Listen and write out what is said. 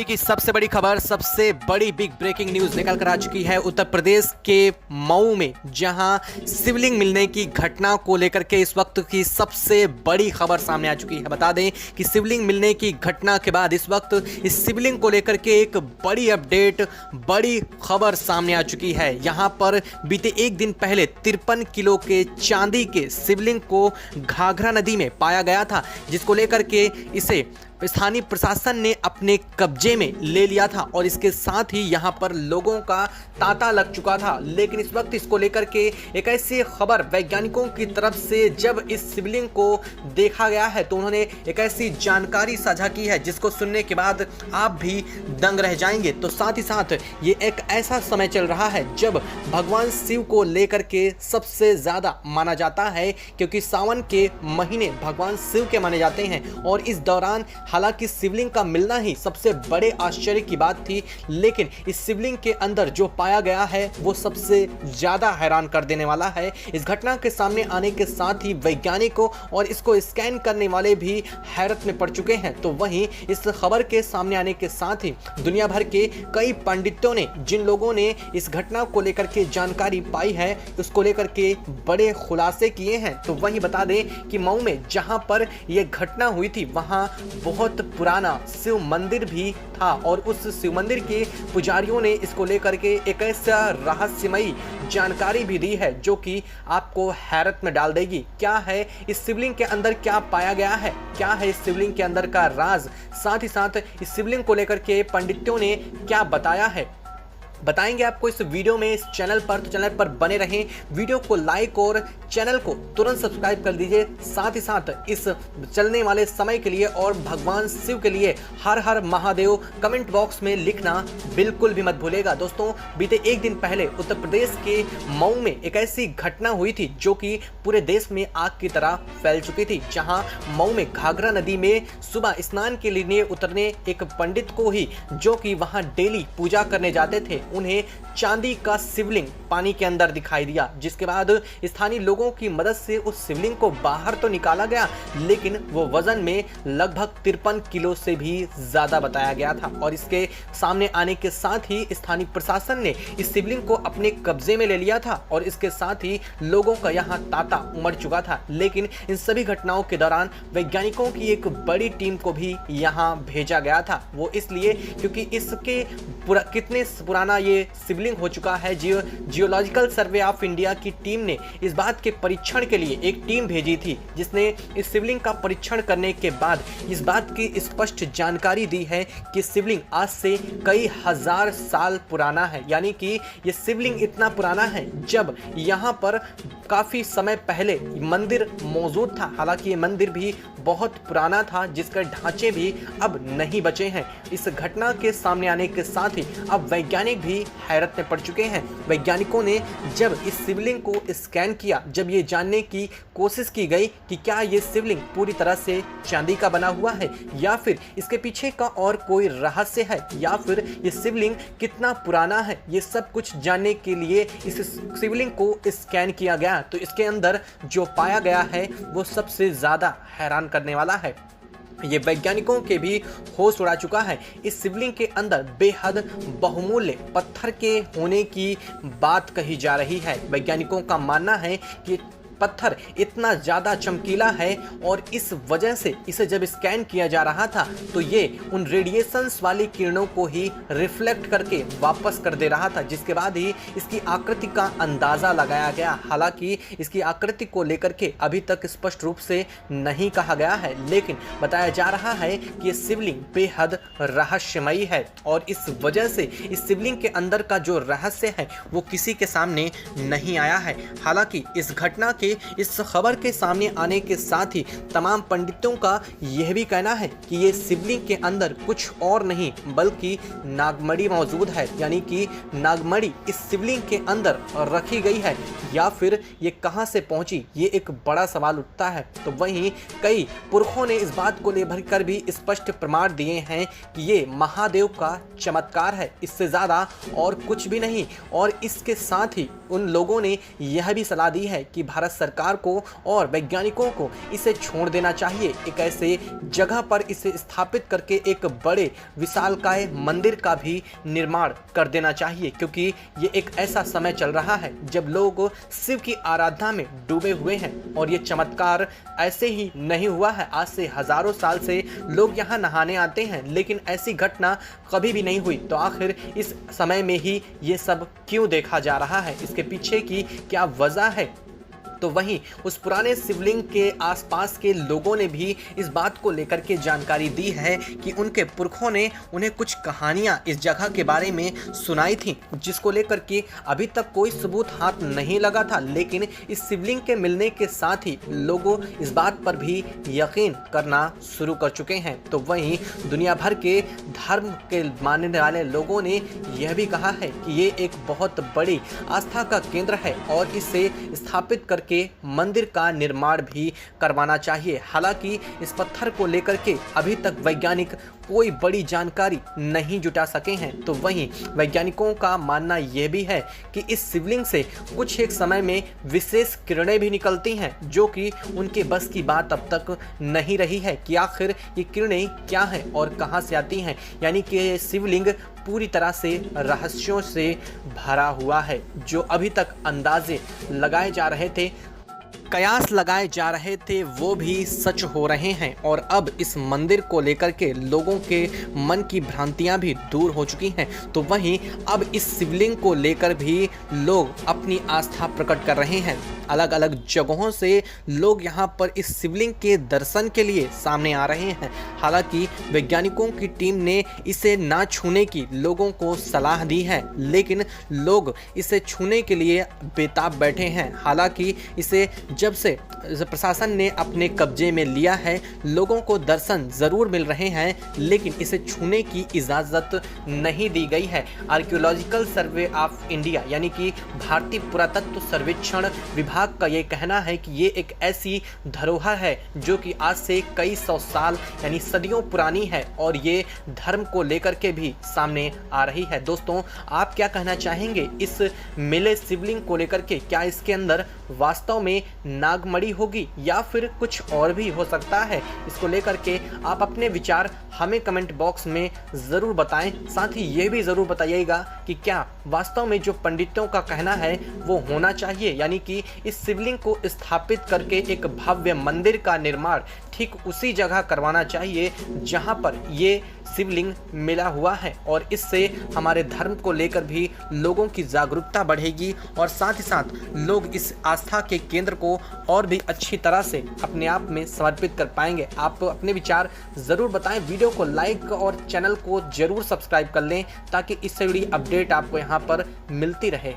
की सबसे बड़ी खबर, सबसे बड़ी बिग ब्रेकिंग न्यूज निकल कर आ चुकी है उत्तर प्रदेश के मऊ में, जहां शिवलिंग मिलने की घटना को लेकर के इस वक्त की सबसे बड़ी खबर सामने आ चुकी है। बता दें कि शिवलिंग मिलने की घटना के बाद इस वक्त इस शिवलिंग को लेकर के एक बड़ी अपडेट, बड़ी खबर सामने आ चुकी है। यहां पर बीते एक दिन पहले 53 किलो के चांदी के शिवलिंग को घाघरा नदी में पाया गया था, जिसको लेकर के इसे स्थानीय प्रशासन ने अपने कब्जे में ले लिया था और इसके साथ ही यहां पर लोगों का तांता लग चुका था। लेकिन इस वक्त इसको लेकर के एक ऐसी खबर वैज्ञानिकों की तरफ से जब इस शिवलिंग को देखा गया है तो उन्होंने एक ऐसी जानकारी साझा की है जिसको सुनने के बाद आप भी दंग रह जाएंगे। तो साथ ही साथ ये एक ऐसा समय चल रहा है जब भगवान शिव को लेकर के सबसे ज़्यादा माना जाता है, क्योंकि सावन के महीने भगवान शिव के माने जाते हैं और इस दौरान हालांकि शिवलिंग का मिलना ही सबसे बड़े आश्चर्य की बात थी, लेकिन इस शिवलिंग के अंदर जो पाया गया है वो सबसे ज़्यादा हैरान कर देने वाला है। इस घटना के सामने आने के साथ ही वैज्ञानिकों और इसको स्कैन करने वाले भी हैरत में पड़ चुके हैं। तो वहीं इस खबर के सामने आने के साथ ही दुनिया भर के कई पंडितों ने, जिन लोगों ने इस घटना को लेकर के जानकारी पाई है, उसको लेकर के बड़े खुलासे किए हैं। तो वहीं बता दें कि मऊ में जहां पर यह घटना हुई थी वहां बहुत पुराना शिव मंदिर भी था और उस शिव मंदिर के पुजारियों ने इसको लेकर के एक ऐसा रहस्यमयी जानकारी भी दी है जो कि आपको हैरत में डाल देगी। क्या है इस शिवलिंग के अंदर, क्या पाया गया है, क्या है इस शिवलिंग के अंदर का राज, साथ ही साथ इस शिवलिंग को लेकर के पंडितों ने क्या बताया है, बताएंगे आपको इस वीडियो में। इस चैनल पर तो चैनल पर बने रहें, वीडियो को लाइक और चैनल को तुरंत सब्सक्राइब कर दीजिए। साथ ही साथ इस चलने वाले समय के लिए और भगवान शिव के लिए हर हर महादेव कमेंट बॉक्स में लिखना बिल्कुल भी मत भूलेगा। दोस्तों, बीते एक दिन पहले उत्तर प्रदेश के मऊ में एक ऐसी घटना हुई थी जो कि पूरे देश में आग की तरह फैल चुकी थी, जहां मऊ में घाघरा नदी में सुबह स्नान के लिए उतरने एक पंडित को ही, जो कि वहां डेली पूजा करने जाते थे, उन्हें चांदी का शिवलिंग पानी के अंदर दिखाई दिया। जिसके बाद स्थानीय लोगों की मदद से उस शिवलिंग को बाहर तो निकाला गया, लेकिन वो वजन में लगभग 53 किलो से भी ज्यादा बताया गया था। और इसके सामने आने के साथ ही स्थानीय प्रशासन ने इस शिवलिंग को अपने कब्जे में ले लिया था और इसके साथ ही लोगों का यहाँ तांता उमड़ चुका था। लेकिन इन सभी घटनाओं के दौरान वैज्ञानिकों की एक बड़ी टीम को भी यहाँ भेजा गया था। वो इसलिए क्योंकि इसके कितने पुराना ये शिवलिंग हो चुका है। जियोलॉजिकल सर्वे ऑफ इंडिया की टीम ने इस बात के परीक्षण के लिए एक टीम भेजी थी, जिसने इस शिवलिंग का परीक्षण करने के बाद इस बात की स्पष्ट जानकारी दी है कि शिवलिंग आज से कई हजार साल पुराना है। यानी कि ये शिवलिंग इतना पुराना है जब यहाँ पर काफ़ी समय पहले मंदिर मौजूद था। हालांकि ये मंदिर भी बहुत पुराना था, जिसके ढांचे भी अब नहीं बचे हैं। इस घटना के सामने आने के साथ ही अब वैज्ञानिक भी हैरत में पड़ चुके हैं। वैज्ञानिकों ने जब इस शिवलिंग को स्कैन किया, जब ये जानने की कोशिश की गई कि क्या ये शिवलिंग पूरी तरह से चांदी का बना हुआ है या फिर इसके पीछे का और कोई रहस्य है, या फिर ये शिवलिंग कितना पुराना है, ये सब कुछ जानने के लिए इस शिवलिंग को स्कैन किया गया। तो इसके अंदर जो पाया गया है वो सबसे ज़्यादा हैरान करने वाला है। ये वैज्ञानिकों के भी होश उड़ा चुका है। इस शिवलिंग के अंदर बेहद बहुमूल्य पत्थर के होने की बात कही जा रही है। वैज्ञानिकों का मानना है कि पत्थर इतना ज़्यादा चमकीला है और इस वजह से इसे जब स्कैन किया जा रहा था तो ये उन रेडिएशंस वाली किरणों को ही रिफ्लेक्ट करके वापस कर दे रहा था, जिसके बाद ही इसकी आकृति का अंदाज़ा लगाया गया। हालांकि इसकी आकृति को लेकर के अभी तक स्पष्ट रूप से नहीं कहा गया है, लेकिन बताया जा रहा है कि ये शिवलिंग बेहद रहस्यमयी है और इस वजह से इस शिवलिंग के अंदर का जो रहस्य है वो किसी के सामने नहीं आया है। हालांकि इस घटना इस खबर के सामने आने के साथ ही तमाम पंडितों का यह भी कहना है कि ये शिवलिंग के अंदर कुछ और नहीं बल्कि नागमणि मौजूद है। यानी कि नागमणि इस शिवलिंग के अंदर रखी गई है या फिर ये कहां से पहुंची, ये एक बड़ा सवाल उठता है। तो वहीं कई पुरखों ने इस बात को लेकर कर भी स्पष्ट प्रमाण दिए हैं कि ये महादेव का चमत्कार है, इससे ज़्यादा और कुछ भी नहीं। और इसके साथ ही उन लोगों ने यह भी सलाह दी है कि भारत सरकार को और वैज्ञानिकों को इसे छोड़ देना चाहिए। एक ऐसे जगह पर इसे स्थापित करके एक बड़े विशालकाय मंदिर का भी निर्माण कर देना चाहिए, क्योंकि ये एक ऐसा समय चल रहा है जब लोग शिव की आराधना में डूबे हुए हैं। और ये चमत्कार ऐसे ही नहीं हुआ है, आज से हजारों साल से लोग यहाँ नहाने आते हैं, लेकिन ऐसी घटना कभी भी नहीं हुई। तो आखिर इस समय में ही ये सब क्यों देखा जा रहा है, इसके पीछे की क्या वजह है? तो वहीं उस पुराने शिवलिंग के आसपास के लोगों ने भी इस बात को लेकर के जानकारी दी है कि उनके पुरखों ने उन्हें कुछ कहानियां इस जगह के बारे में सुनाई थी, जिसको लेकर के अभी तक कोई सबूत हाथ नहीं लगा था। लेकिन इस शिवलिंग के मिलने के साथ ही लोगों इस बात पर भी यकीन करना शुरू कर चुके हैं। तो वहीं दुनिया भर के धर्म के मानने वाले लोगों ने यह भी कहा है कि ये एक बहुत बड़ी आस्था का केंद्र है और इसे स्थापित करके मंदिर का निर्माण भी करवाना चाहिए। हालांकि इस पत्थर को लेकर के अभी तक वैज्ञानिक कोई बड़ी जानकारी नहीं जुटा सके हैं। तो वहीं वैज्ञानिकों का मानना यह भी है कि इस शिवलिंग से कुछ एक समय में विशेष किरणें भी निकलती हैं, जो कि उनके बस की बात अब तक नहीं रही है कि आखिर ये किरणें क्या हैं और कहां से आती हैं। यानी कि शिवलिंग पूरी तरह से रहस्यों से भरा हुआ है। जो अभी तक अंदाजे लगाए जा रहे थे, कयास लगाए जा रहे थे, वो भी सच हो रहे हैं। और अब इस मंदिर को लेकर के लोगों के मन की भ्रांतियां भी दूर हो चुकी हैं। तो वहीं अब इस शिवलिंग को लेकर भी लोग अपनी आस्था प्रकट कर रहे हैं। अलग अलग जगहों से लोग यहां पर इस शिवलिंग के दर्शन के लिए सामने आ रहे हैं। हालांकि वैज्ञानिकों की टीम ने इसे ना छूने की लोगों को सलाह दी है, लेकिन लोग इसे छूने के लिए बेताब बैठे हैं। हालांकि इसे जब से प्रशासन ने अपने कब्जे में लिया है, लोगों को दर्शन जरूर मिल रहे हैं, लेकिन इसे छूने की इजाज़त नहीं दी गई है। आर्कियोलॉजिकल सर्वे ऑफ इंडिया यानी कि भारतीय पुरातत्व सर्वेक्षण विभाग का ये कहना है कि ये एक ऐसी धरोहर है जो कि आज से कई सौ साल यानी सदियों पुरानी है और ये धर्म को लेकर के भी सामने आ रही है। दोस्तों, आप क्या कहना चाहेंगे इस मिले शिवलिंग को लेकर के? क्या इसके अंदर वास्तव में नागमणि होगी या फिर कुछ और भी हो सकता है? इसको लेकर के आप अपने विचार हमें कमेंट बॉक्स में ज़रूर बताएं। साथ ही ये भी ज़रूर बताइएगा कि क्या वास्तव में जो पंडितों का कहना है वो होना चाहिए, यानी कि इस शिवलिंग को स्थापित करके एक भव्य मंदिर का निर्माण ठीक उसी जगह करवाना चाहिए जहां पर ये शिवलिंग मिला हुआ है। और इससे हमारे धर्म को लेकर भी लोगों की जागरूकता बढ़ेगी और साथ ही साथ लोग इस आस्था के केंद्र को और भी अच्छी तरह से अपने आप में समर्पित कर पाएंगे। आप अपने विचार ज़रूर बताएं, वीडियो को लाइक और चैनल को ज़रूर सब्सक्राइब कर लें ताकि इससे जुड़ी अपडेट आपको यहाँ पर मिलती रहे।